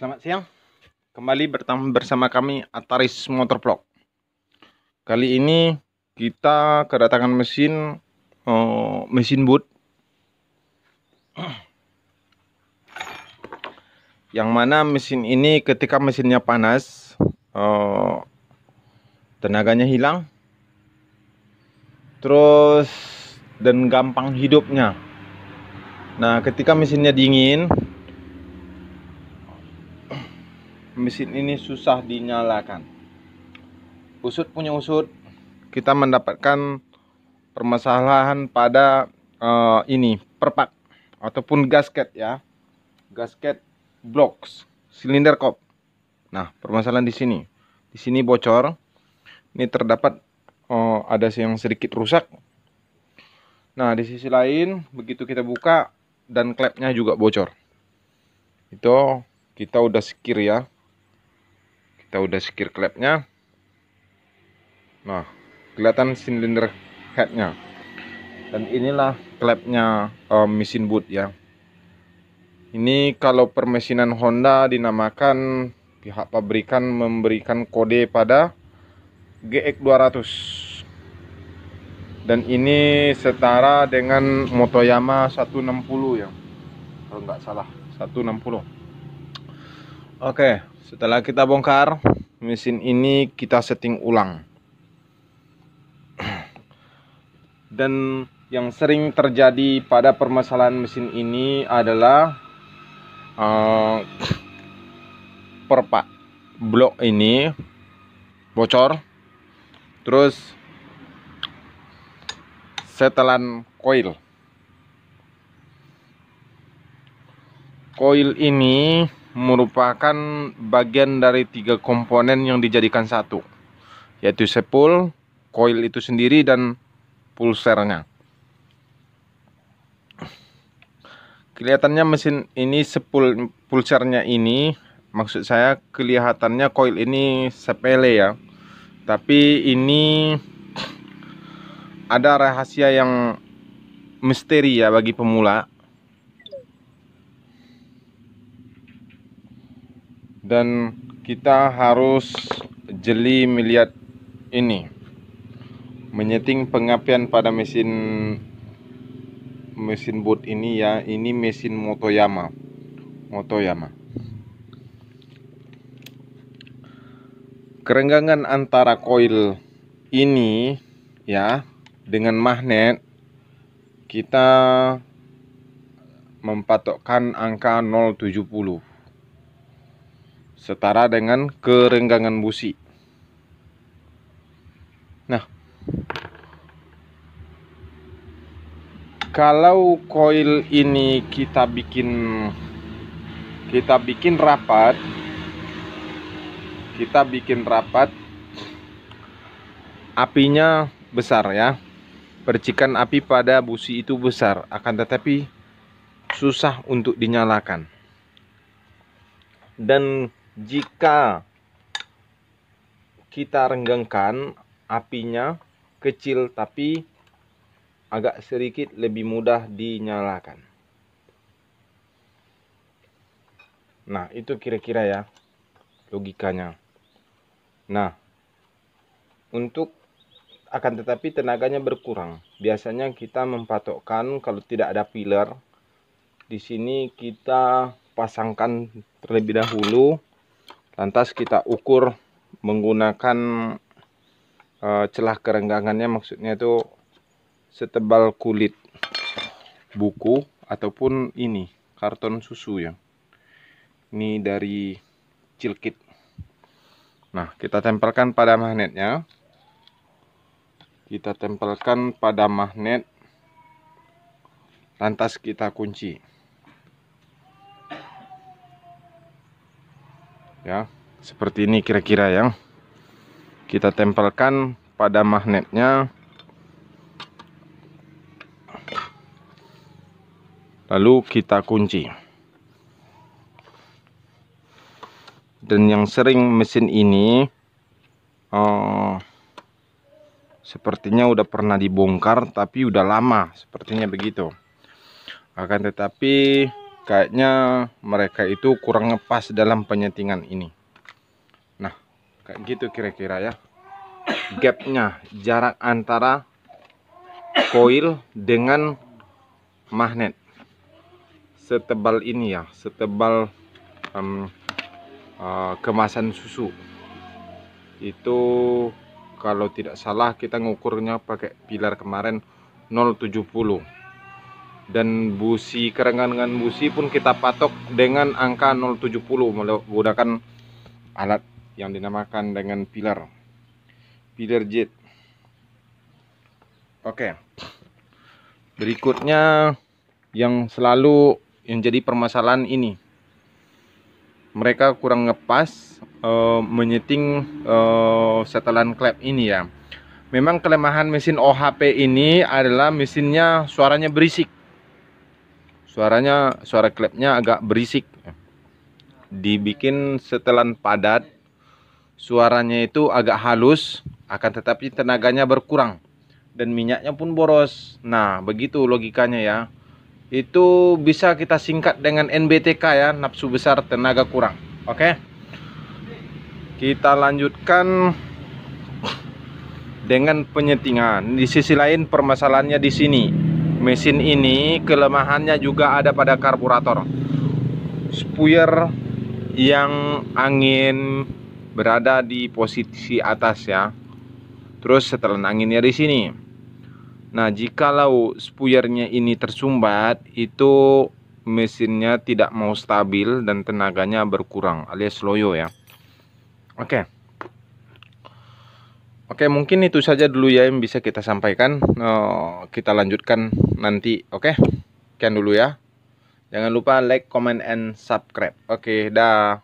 Selamat siang, kembali bersama kami Ataris Motovlog. Kali ini kita kedatangan mesin boot, yang mana mesin ini ketika mesinnya panas, tenaganya hilang, terus dan gampang hidupnya. Nah, ketika mesinnya dingin, mesin ini susah dinyalakan. Usut punya usut, kita mendapatkan permasalahan pada perpak ataupun gasket ya, gasket blocks silinder kop. Nah, permasalahan di sini bocor. Ini terdapat ada yang sedikit rusak. Nah, di sisi lain begitu kita buka dan klepnya juga bocor. Itu kita udah sekir ya. Kita udah sekir klepnya. Nah, kelihatan silinder headnya. Dan inilah klepnya mesin boot ya. Ini kalau permesinan Honda dinamakan, pihak pabrikan memberikan kode pada GX200. Dan ini setara dengan Motoyama 160 ya, kalau nggak salah 160. Oke, setelah kita bongkar mesin ini, kita setting ulang. Dan yang sering terjadi pada permasalahan mesin ini adalah perpak blok ini bocor, terus setelan koil. Koil ini merupakan bagian dari 3 komponen yang dijadikan satu, yaitu sepul, koil itu sendiri, dan pulsernya. Kelihatannya mesin ini pulsernya ini, maksud saya kelihatannya koil ini sepele ya, tapi ini ada rahasia yang misteri ya bagi pemula. Dan kita harus jeli melihat ini, menyeting pengapian pada mesin boot ini ya. Ini mesin Motoyama. Kerenggangan antara koil ini ya dengan magnet, kita mempatokkan angka 0,70 setara dengan kerenggangan busi. Nah, kalau koil ini kita bikin rapat, apinya besar ya. Percikan api pada busi itu besar, akan tetapi susah untuk dinyalakan. Dan jika kita renggangkan, apinya kecil tapi agak sedikit lebih mudah dinyalakan. Nah, itu kira-kira ya logikanya. Nah, akan tetapi tenaganya berkurang. Biasanya kita mempatokkan, kalau tidak ada pilar, di sini kita pasangkan terlebih dahulu, lantas kita ukur menggunakan celah kerenggangannya, maksudnya itu setebal kulit buku ataupun ini karton susu ya. Ini dari Cilkit. Nah, kita tempelkan pada magnetnya. Lantas kita kunci. Ya, seperti ini kira-kira ya. Kita tempelkan pada magnetnya. Lalu kita kunci. Dan yang sering mesin ini sepertinya udah pernah dibongkar, tapi udah lama, sepertinya begitu. Akan tetapi kayaknya mereka itu kurang ngepas dalam penyetingan ini. Nah, kayak gitu kira-kira ya. Gapnya, jarak antara koil dengan magnet setebal ini ya, setebal kemasan susu. Itu kalau tidak salah kita ngukurnya pakai pilar kemarin 0,70, dan busi, kerenggangan busi pun kita patok dengan angka 0,70 menggunakan alat yang dinamakan dengan pilar jet. Oke, berikutnya yang selalu yang jadi permasalahan ini, mereka kurang ngepas menyeting setelan klep ini ya. Memang kelemahan mesin OHP ini adalah mesinnya suaranya berisik. Suara klepnya agak berisik. Dibikin setelan padat, suaranya itu agak halus, akan tetapi tenaganya berkurang dan minyaknya pun boros. Nah, begitu logikanya ya. Itu bisa kita singkat dengan NBTK ya, nafsu besar tenaga kurang. Oke. Kita lanjutkan dengan penyetingan. Di sisi lain permasalahannya di sini. Mesin ini kelemahannya juga ada pada karburator. Spuyer yang angin berada di posisi atas ya. Terus setelan anginnya di sini. Nah, jikalau spuyernya ini tersumbat, itu mesinnya tidak mau stabil dan tenaganya berkurang alias loyo ya. Oke. Oke, mungkin itu saja dulu ya yang bisa kita sampaikan. Kita lanjutkan nanti. Oke. Sekian dulu ya. Jangan lupa like, comment, and subscribe. Oke, dah.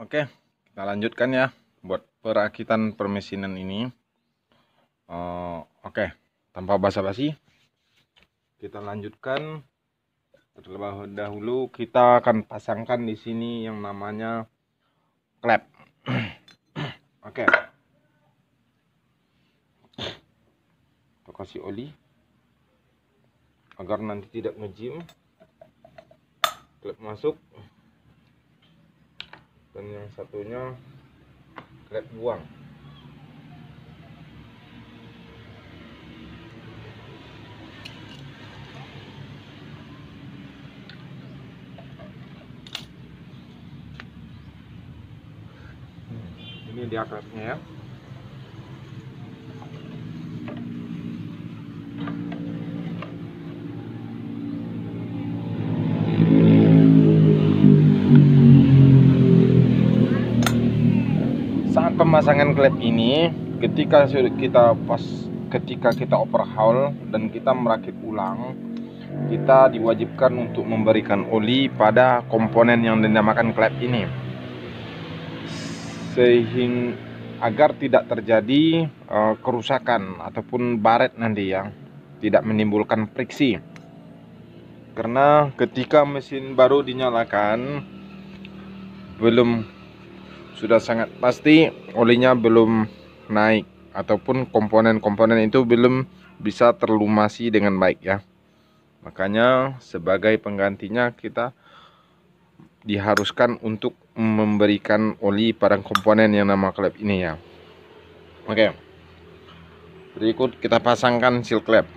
Oke, kita lanjutkan ya buat perakitan permesinan ini. Oke, tanpa basa-basi kita lanjutkan. Terlebih dahulu kita akan pasangkan di sini yang namanya klep. Oke. Kita kasih oli agar nanti tidak ngejim. Klep masuk. Dan yang satunya klep buang. Ini dia klepnya ya. Saat pemasangan klep ini, ketika kita overhaul dan kita merakit ulang, kita diwajibkan untuk memberikan oli pada komponen yang dinamakan klep ini, sehingga agar tidak terjadi kerusakan ataupun baret nanti yang tidak menimbulkan friksi. Karena ketika mesin baru dinyalakan, sudah sangat pasti olinya belum naik ataupun komponen-komponen itu belum bisa terlumasi dengan baik ya. Makanya sebagai penggantinya kita diharuskan untuk memberikan oli pada komponen yang nama klep ini ya. Oke. Berikut kita pasangkan seal klep.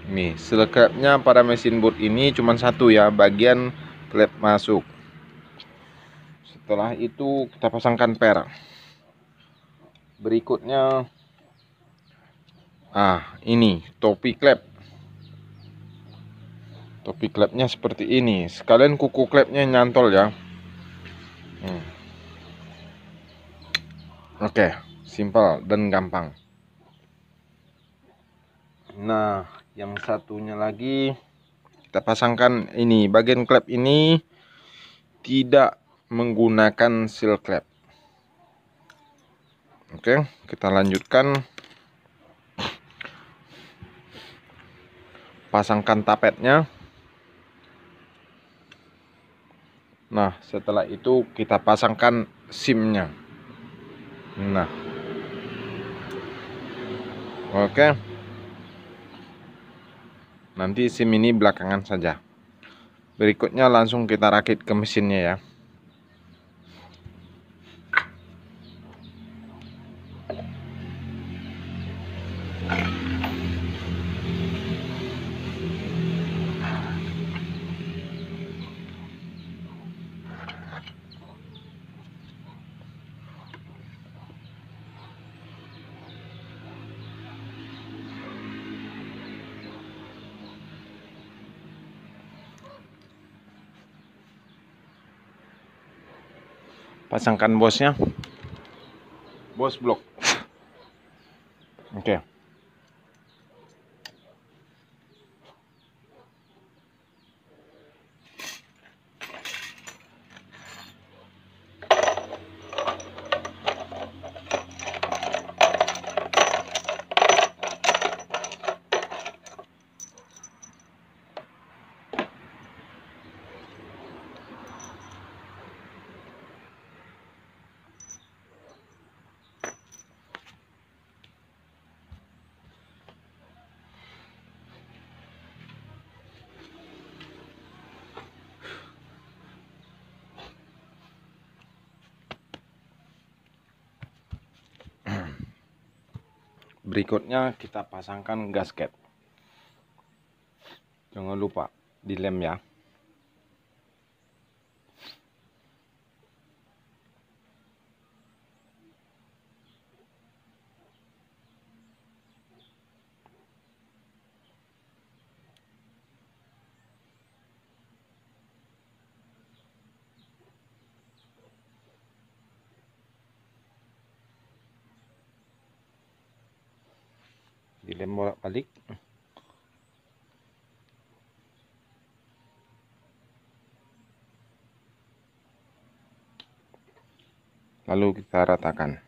Nih, seal klepnya pada mesin boot ini cuma satu ya, bagian klep masuk. Setelah itu kita pasangkan per. Berikutnya ini topi klep. Topi klepnya seperti ini. Sekalian kuku klepnya nyantol ya. Oke, simpel dan gampang. Nah, yang satunya lagi kita pasangkan ini. Bagian klep ini tidak menggunakan seal klep. Oke, kita lanjutkan. Pasangkan tapetnya. Nah, setelah itu kita pasangkan SIM-nya. Nah, oke. Nanti SIM ini belakangan saja. Berikutnya langsung kita rakit ke mesinnya ya. Pasangkan bosnya, bos blok. Oke. Berikutnya kita pasangkan gasket. Jangan lupa dilem ya. Dilem bolak-balik. Lalu kita ratakan.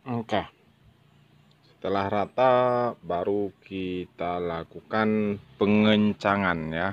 Oke. Setelah rata baru kita lakukan pengencangan ya.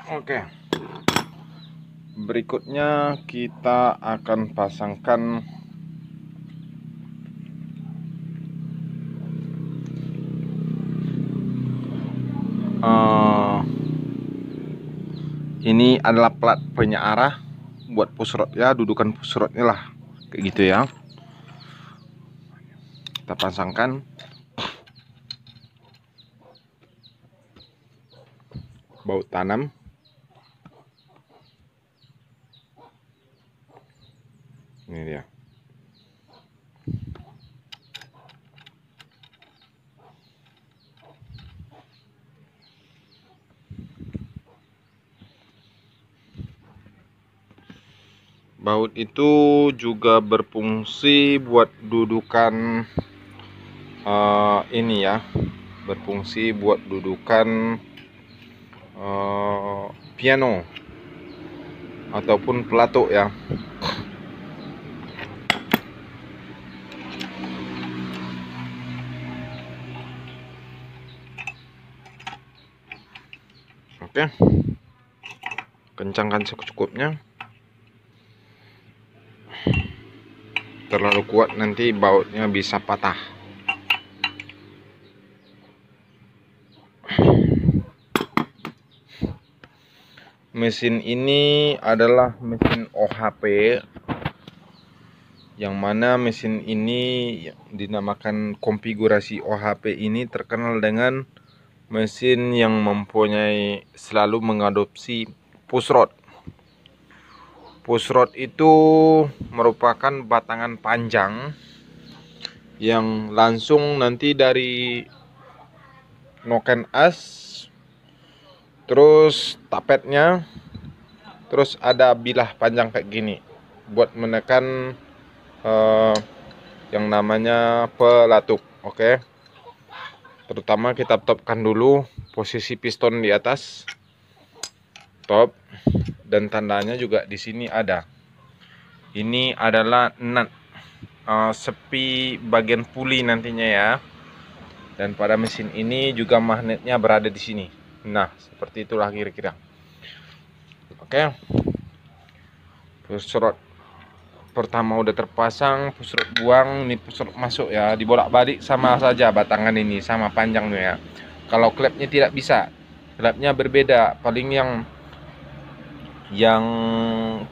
Oke. Berikutnya kita akan pasangkan ini adalah plat penyearah buat pusrot ya, dudukan pusrotnya lah kayak gitu ya. Kita pasangkan. Baut tanam. Ini dia. Baut itu juga berfungsi buat dudukan ini ya, berfungsi buat dudukan piano ataupun pelatuk ya. Oke, kencangkan secukupnya. Terlalu kuat nanti bautnya bisa patah. Mesin ini adalah mesin OHP, yang mana mesin ini dinamakan konfigurasi OHP ini terkenal dengan mesin yang mempunyai selalu mengadopsi pusrot. Pusrot itu merupakan batangan panjang yang langsung nanti dari noken as, terus tapetnya, terus ada bilah panjang kayak gini buat menekan yang namanya pelatuk. Oke. Terutama kita topkan dulu posisi piston di atas. Top. Dan tandanya juga di sini ada. Ini adalah nut sepi bagian puli nantinya ya. Dan pada mesin ini juga magnetnya berada di sini. Nah, seperti itulah kira-kira. Oke. Pusrot pertama udah terpasang, pusrot buang, ini pusrot masuk ya. Dibolak-balik sama saja batangan ini, sama panjangnya ya. Kalau klepnya tidak bisa. Klepnya berbeda. Paling yang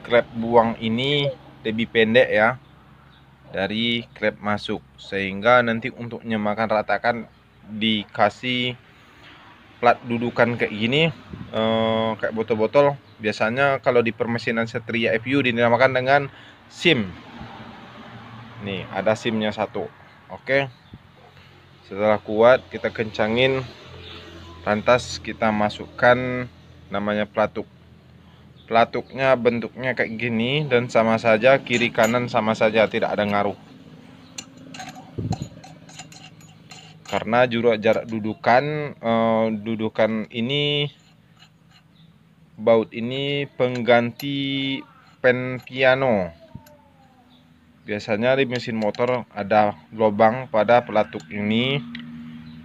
klep buang ini lebih pendek ya dari klep masuk, sehingga nanti untuk menyamakan ratakan dikasih plat dudukan kayak gini, kayak botol-botol. Biasanya kalau di permesinan Setria FU dinamakan dengan SIM. Nih ada SIM-nya satu. Oke, setelah kuat kita kencangin, lantas kita masukkan namanya pelatuk. Pelatuknya bentuknya kayak gini dan sama saja, kiri kanan sama saja, tidak ada ngaruh. Karena jarak dudukan ini, baut ini pengganti pen piano. Biasanya di mesin motor ada lubang pada pelatuk ini,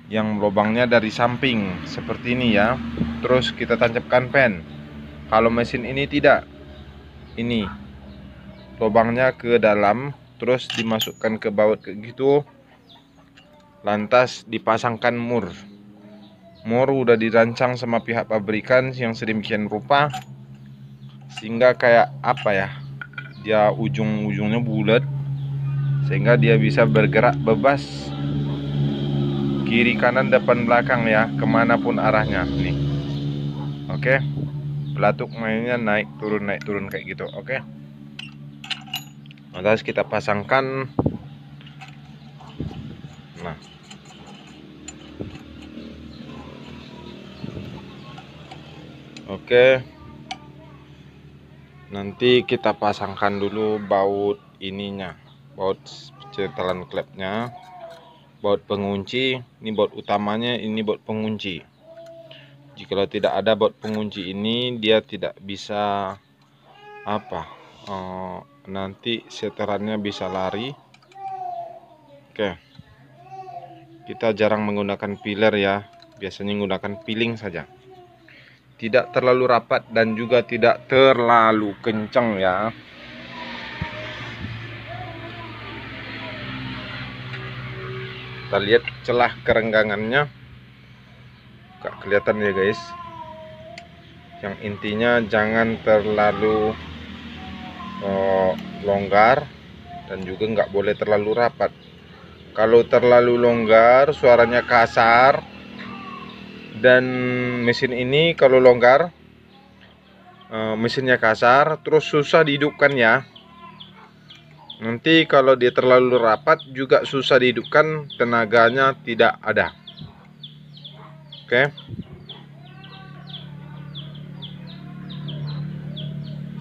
yang lubangnya dari samping seperti ini ya. Terus kita tancapkan pen. Kalau mesin ini tidak, ini lubangnya ke dalam, terus dimasukkan ke baut kayak gitu, lantas dipasangkan mur. Mur udah dirancang sama pihak pabrikan yang sedemikian rupa sehingga kayak apa ya, dia ujung-ujungnya bulat sehingga dia bisa bergerak bebas kiri kanan depan belakang ya, kemanapun arahnya nih. Oke. Pelatuk mainnya naik turun kayak gitu. Oke. Lantas kita pasangkan. Nah, oke. Nanti kita pasangkan dulu baut ininya, baut cetelan klepnya, baut pengunci. Ini baut utamanya, ini baut pengunci. Jika tidak ada baut pengunci ini, dia tidak bisa nanti seterannya bisa lari. Oke, kita jarang menggunakan piler ya, biasanya menggunakan piling saja. tidak terlalu rapat dan juga tidak terlalu kencang ya. Kita lihat celah kerenggangannya, gak kelihatan ya guys. Yang intinya jangan terlalu longgar dan juga nggak boleh terlalu rapat. Kalau terlalu longgar suaranya kasar, dan mesin ini kalau longgar mesinnya kasar, terus susah dihidupkan ya. Nanti kalau dia terlalu rapat juga susah dihidupkan, tenaganya tidak ada. Oke.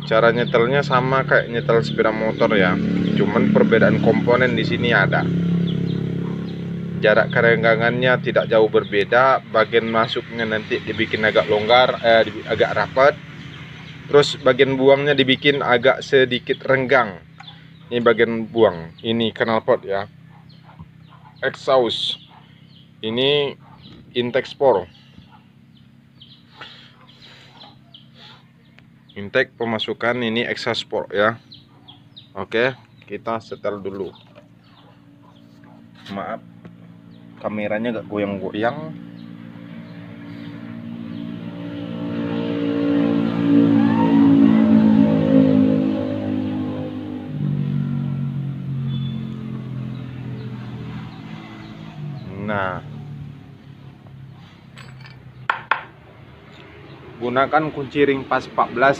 Cara nyetelnya sama kayak nyetel sepeda motor ya, cuman perbedaan komponen di sini ada. Jarak kerenggangannya tidak jauh berbeda, bagian masuknya nanti dibikin agak longgar, agak rapat. Terus bagian buangnya dibikin agak sedikit renggang. Ini bagian buang, ini knalpot ya. Exhaust, ini intake sport. Intake pemasukan, ini exhaust sport ya. Oke, kita setel dulu. Maaf, kameranya gak goyang-goyang. Nah, gunakan kunci ring pas 14,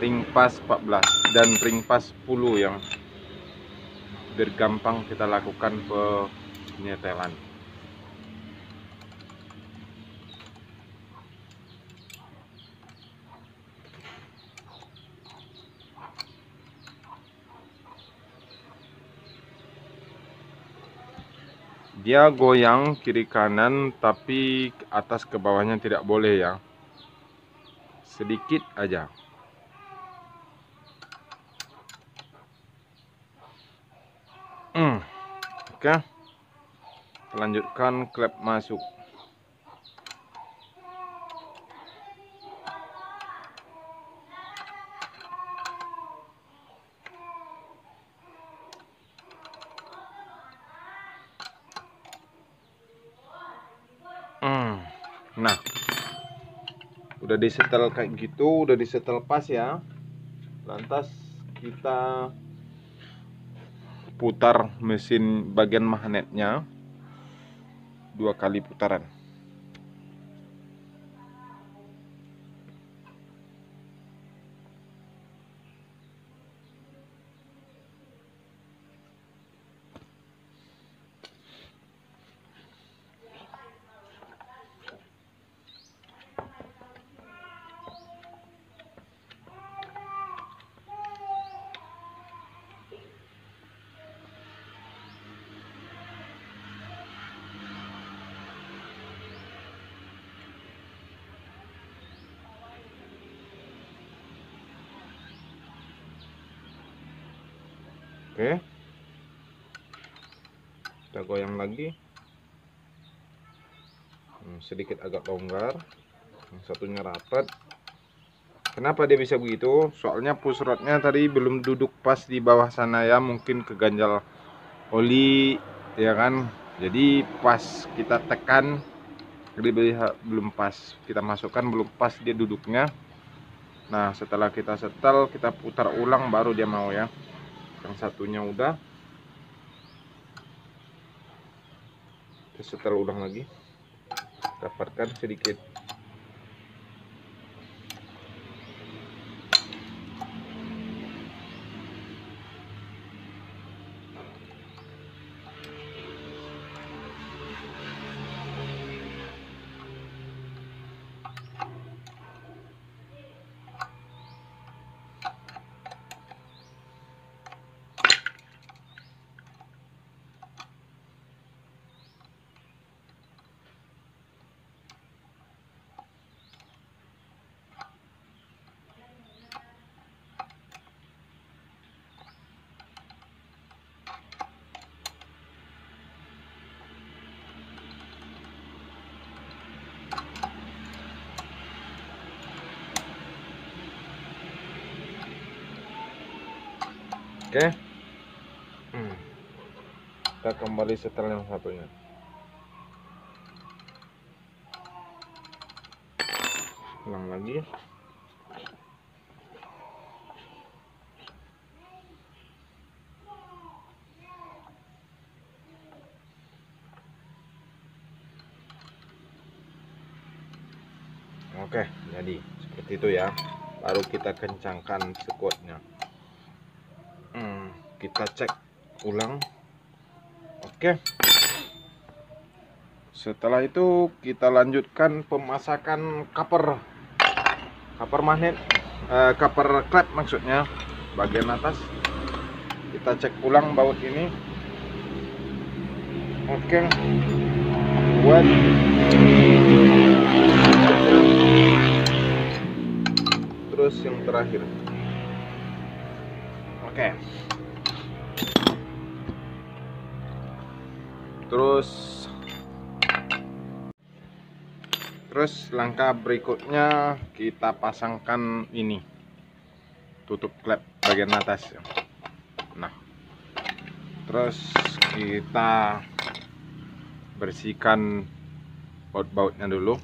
ring pas 14 dan ring pas 10 yang biar gampang kita lakukan penyetelan. Dia goyang kiri kanan, tapi atas ke bawahnya tidak boleh ya. Sedikit aja. Oke. Lanjutkan klep masuk. Nah, udah disetel kayak gitu, udah disetel pas ya. Lantas kita putar mesin bagian magnetnya 2 kali putaran. Oke, kita goyang lagi. Sedikit agak longgar, yang satunya rapat. Kenapa dia bisa begitu? Soalnya push rodnya tadi belum duduk pas di bawah sana ya, mungkin keganjal oli ya kan. Jadi pas kita tekan dia belum pas, kita masukkan belum pas dia duduknya. Nah, setelah kita setel, kita putar ulang baru dia mau ya. Yang satunya udah, kita setel ulang lagi, dapatkan sedikit. Oke. Kita kembali setel yang satunya. Ulang lagi. Oke, jadi seperti itu ya. Baru kita kencangkan sekuatnya. Kita cek ulang. Oke. Setelah itu kita lanjutkan pemasakan cover magnet, cover klep maksudnya, bagian atas. Kita cek ulang baut ini. Oke. Buat terus yang terakhir. Oke. Terus langkah berikutnya kita pasangkan ini, tutup klep bagian atas. Nah, terus kita bersihkan baut-bautnya dulu.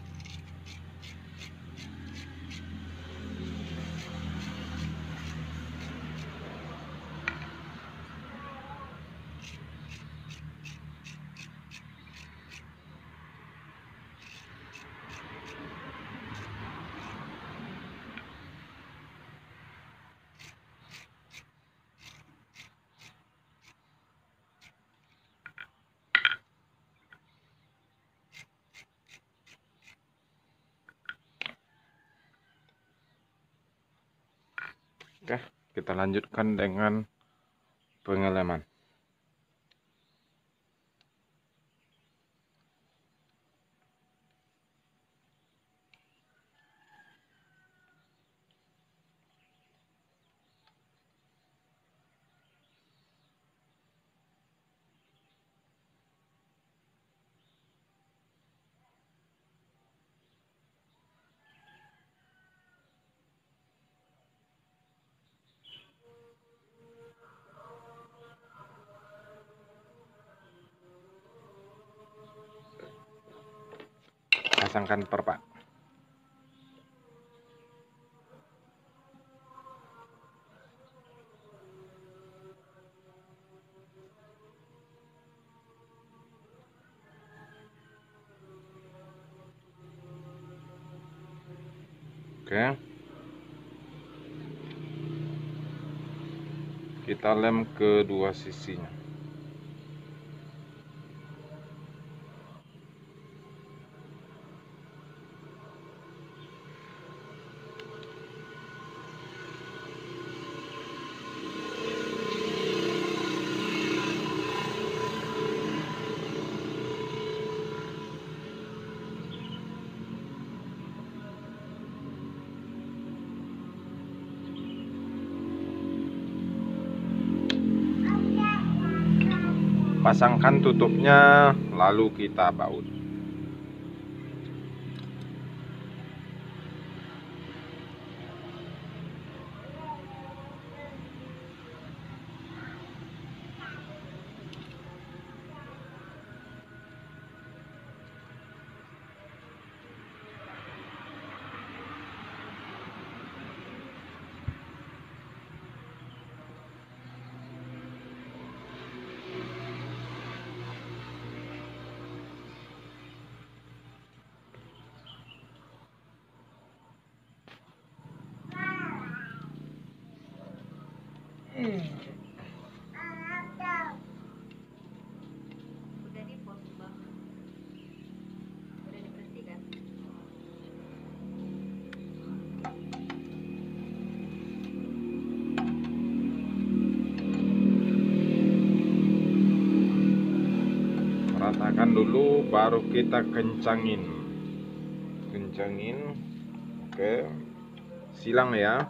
Oke, kita lanjutkan dengan pengeleman. Pasangkan perpak. Oke. Kita lem kedua sisinya. Pasangkan tutupnya, lalu kita baut. Udah di pos bang, udah dibersihkan. Ratakan dulu, baru kita kencangin. Oke, silang ya.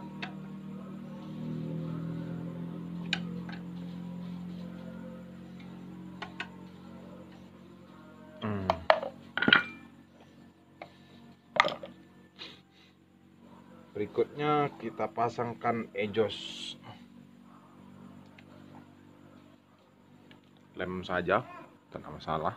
Berikutnya kita pasangkan exhaust. lem saja, tidak masalah.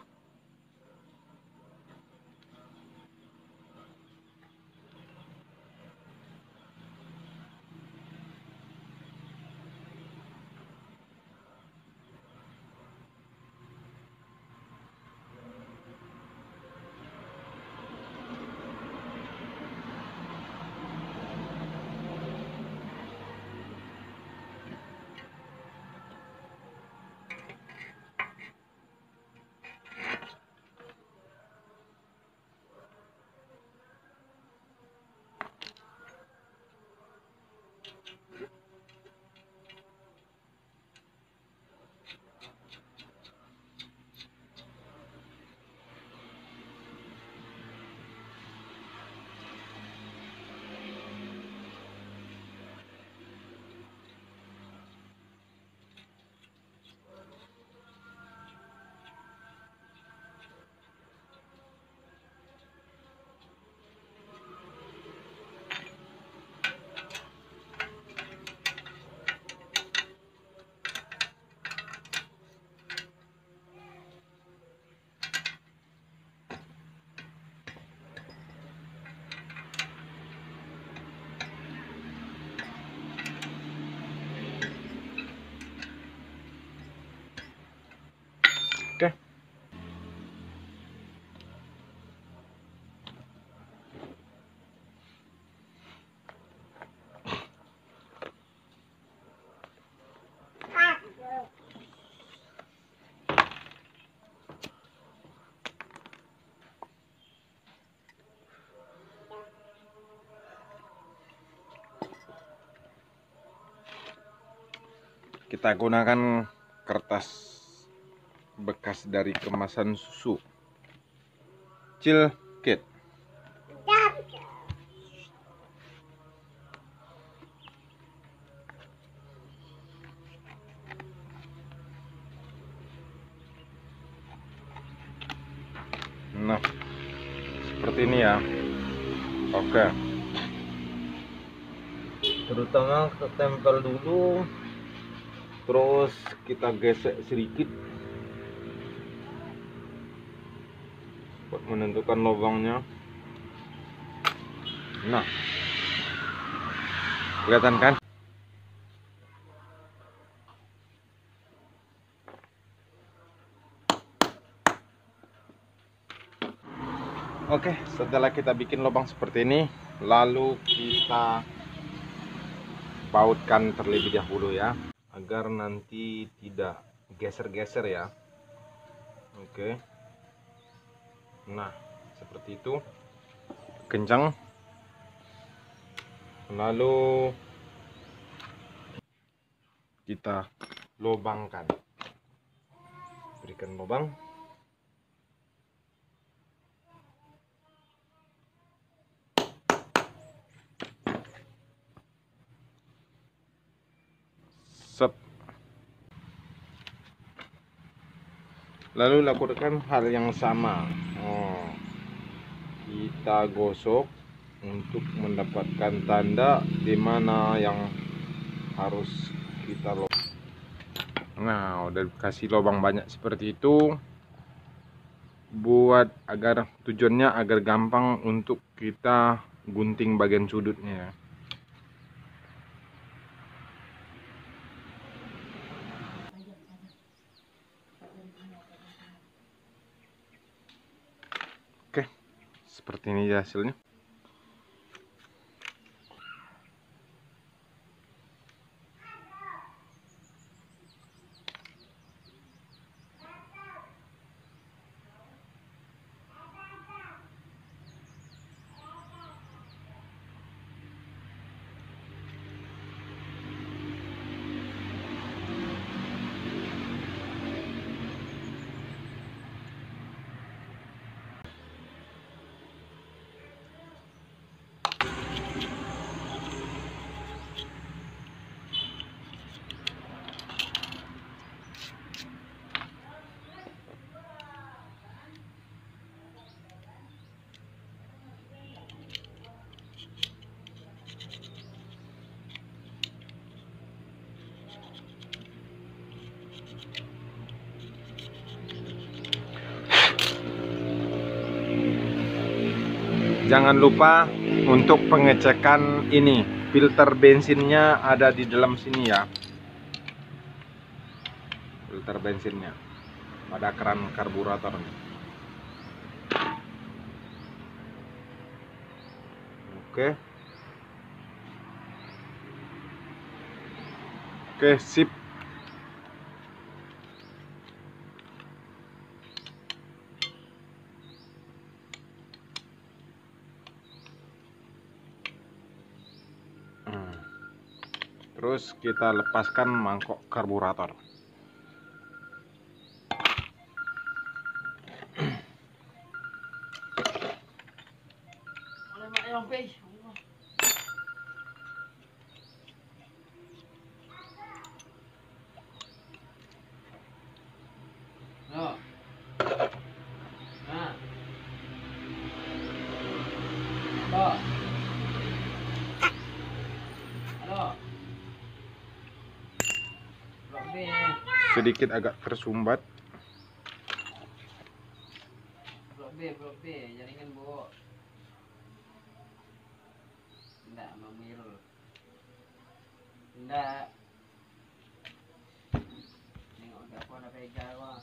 Oke. Kita gunakan kertas bekas dari kemasan susu. Chill Kit. Nah, seperti ini ya. Oke. Terutama kita tempel dulu, terus kita gesek sedikit buat menentukan lubangnya. Nah, kelihatan kan? Oke, setelah kita bikin lubang seperti ini, lalu kita bautkan terlebih dahulu ya, agar nanti tidak geser-geser ya. Oke. Nah, seperti itu. Kencang. Lalu kita lubangkan. Berikan lubang. Set. Lalu lakukan hal yang sama. Kita gosok untuk mendapatkan tanda di mana yang harus kita lubang. Nah, udah kasih lubang banyak seperti itu, buat agar tujuannya agar gampang untuk kita gunting bagian sudutnya. Oke, seperti ini ya hasilnya. Jangan lupa untuk pengecekan ini, filter bensinnya ada di dalam sini ya. Filter bensinnya pada keran karburatornya. Oke. Oke, sip. Terus kita lepaskan mangkok karburator. Sedikit agak tersumbat. Blok B, jaringan bu. Enggak, mamir. Enggak. Nengok enggak apa nak pegang wah.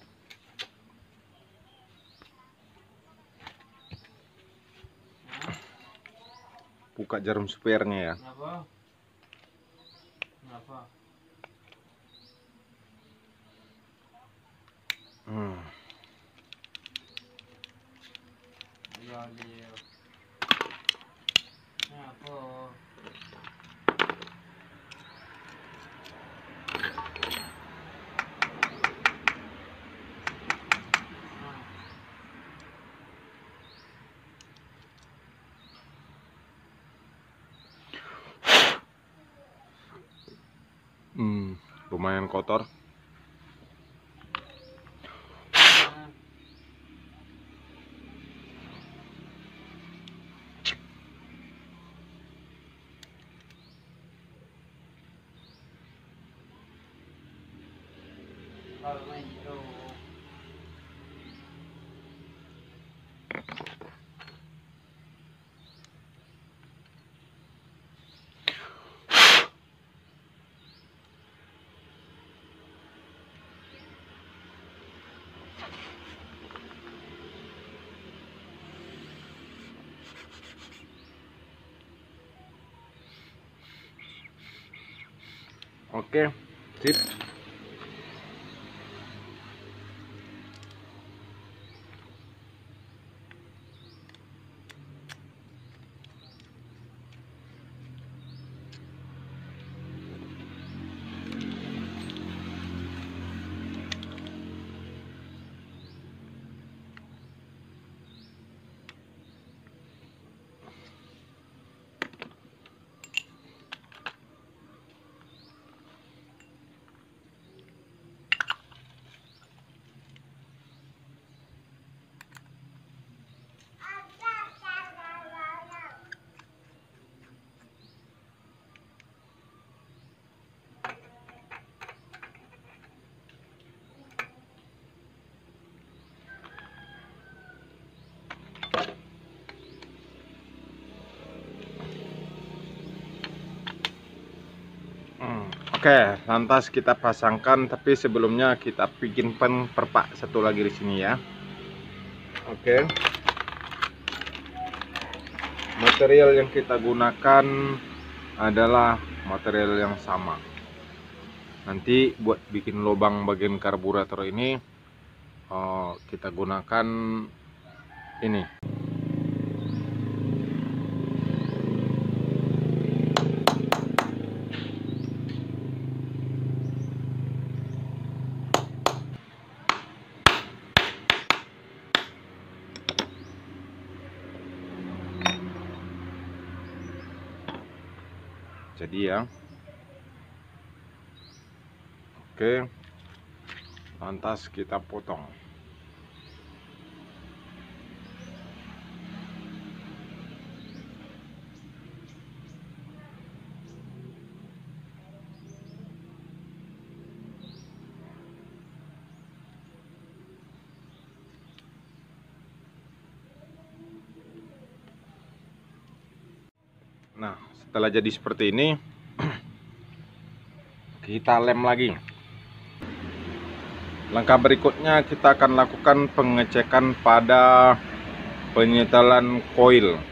Buka jarum spernya ya. Kenapa? Kenapa? Dia. Kenapa? Lumayan kotor. Kalau main itu. Oke, sip. Oke, lantas kita pasangkan, tapi sebelumnya kita bikin perpak satu lagi di sini ya. Oke. Material yang kita gunakan adalah material yang sama. Nanti buat bikin lubang bagian karburator ini kita gunakan ini. Jadi ya, oke, lantas kita potong. setelah jadi seperti ini, kita lem lagi. Langkah berikutnya kita akan lakukan pengecekan pada penyetelan koil.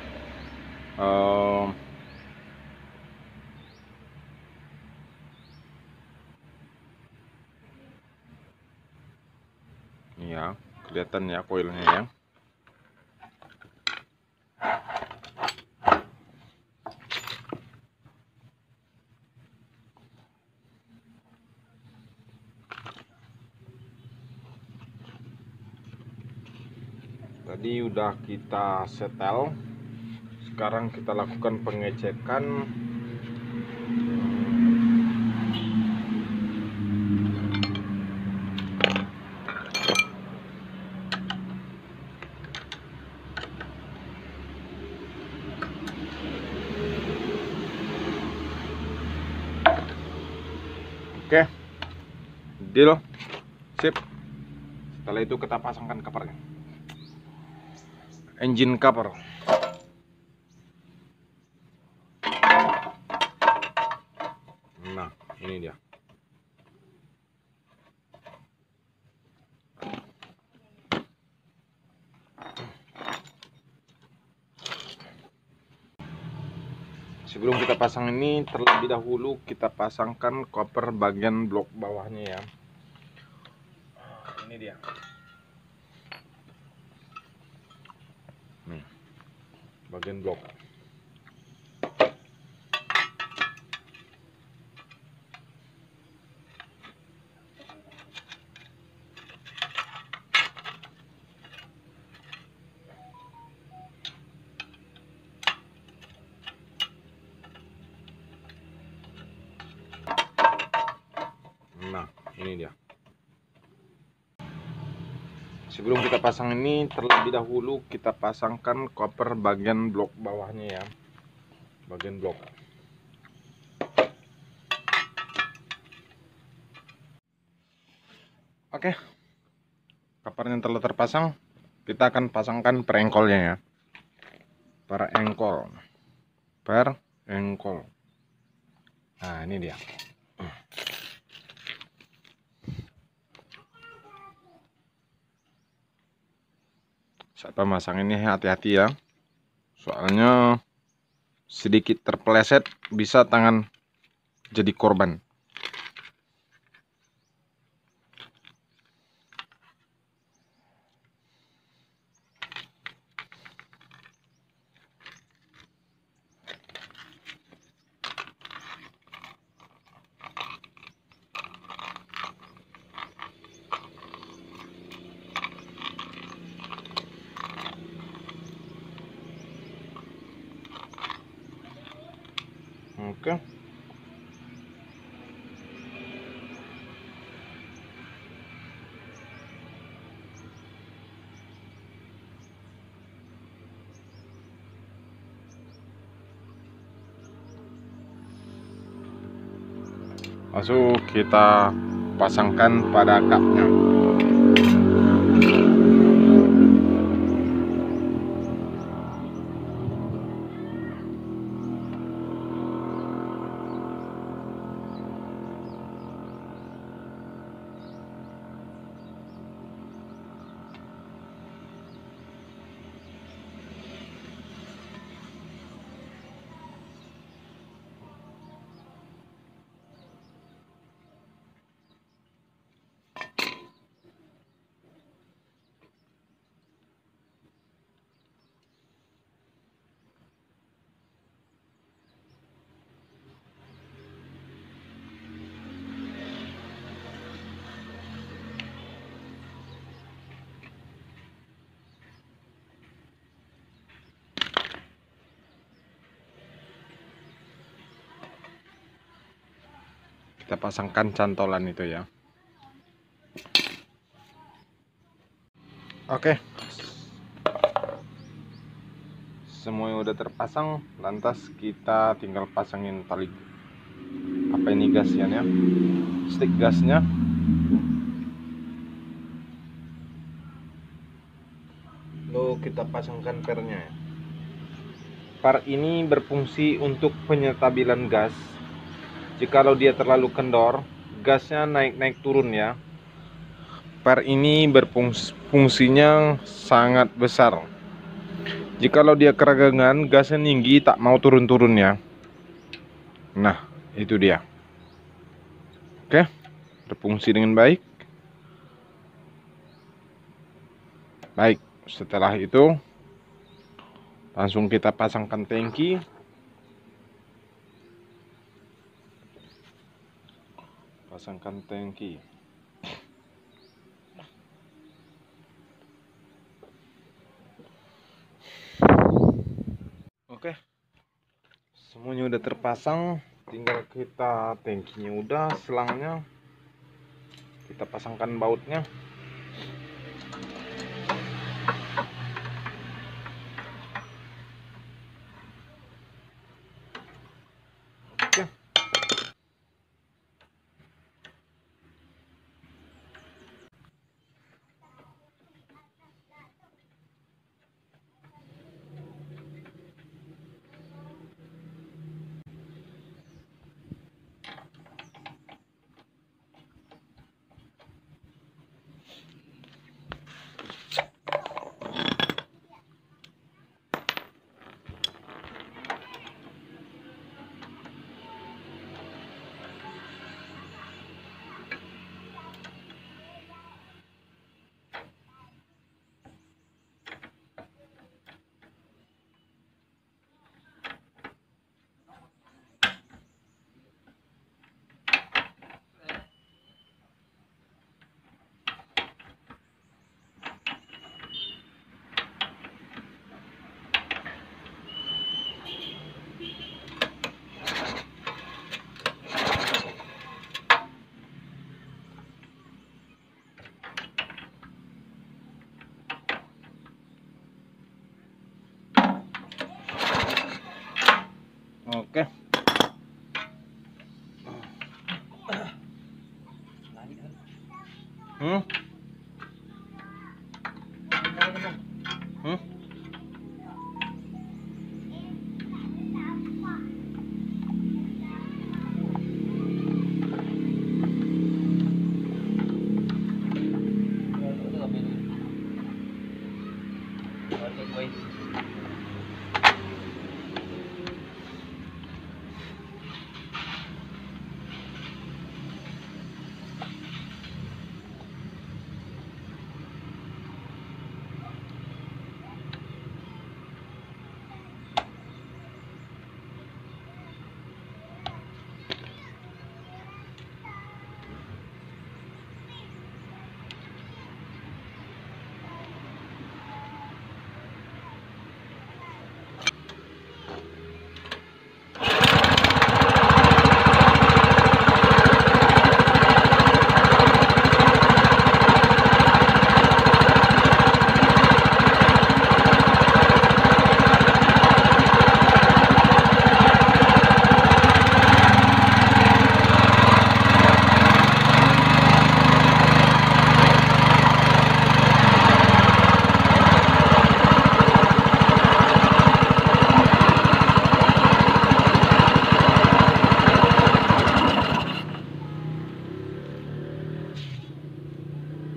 Ini ya, kelihatan ya koilnya ya. Tadi udah kita setel. Sekarang kita lakukan pengecekan Oke, deal, sip. Setelah itu kita pasangkan covernya, engine cover. Nah, ini dia. Sebelum kita pasang ini, terlebih dahulu kita pasangkan koper bagian blok bawahnya ya. Ini dia. Nih, bagian blok. Nah, ini dia. Sebelum kita pasang ini, terlebih dahulu kita pasangkan koper bagian blok bawahnya ya. Bagian blok. Oke. Kopernya telah terpasang. Kita akan pasangkan perengkolnya ya. Perengkol. Nah, ini dia. Saat pemasang ini hati-hati ya, soalnya sedikit terpeleset bisa tangan jadi korban. Oke. Langsung kita pasangkan pada kapnya. Kita pasangkan cantolan itu ya. Oke. Semuanya udah terpasang, lantas kita tinggal pasangin tali apa ini gasnya ya, stick gasnya. Lalu kita pasangkan pernya. Par ini berfungsi untuk penstabilan gas. Jikalau dia terlalu kendor, gasnya naik-naik turun ya. Par ini berfungsinya sangat besar. Jikalau dia keragangan, gasnya tinggi, tak mau turun-turun ya. Nah, itu dia. Oke, berfungsi dengan baik. Baik, setelah itu langsung kita pasangkan tangki. Pasangkan tangki. Oke, semuanya udah terpasang, tinggal kita tangkinya udah, selangnya kita pasangkan bautnya. Oke. Oke. Hmm? Hmm?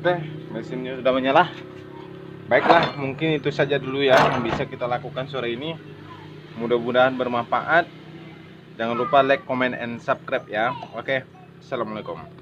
Oke, mesinnya sudah menyala. Baiklah, mungkin itu saja dulu ya yang bisa kita lakukan sore ini. Mudah-mudahan bermanfaat. Jangan lupa like, comment, and subscribe ya. Oke, assalamualaikum.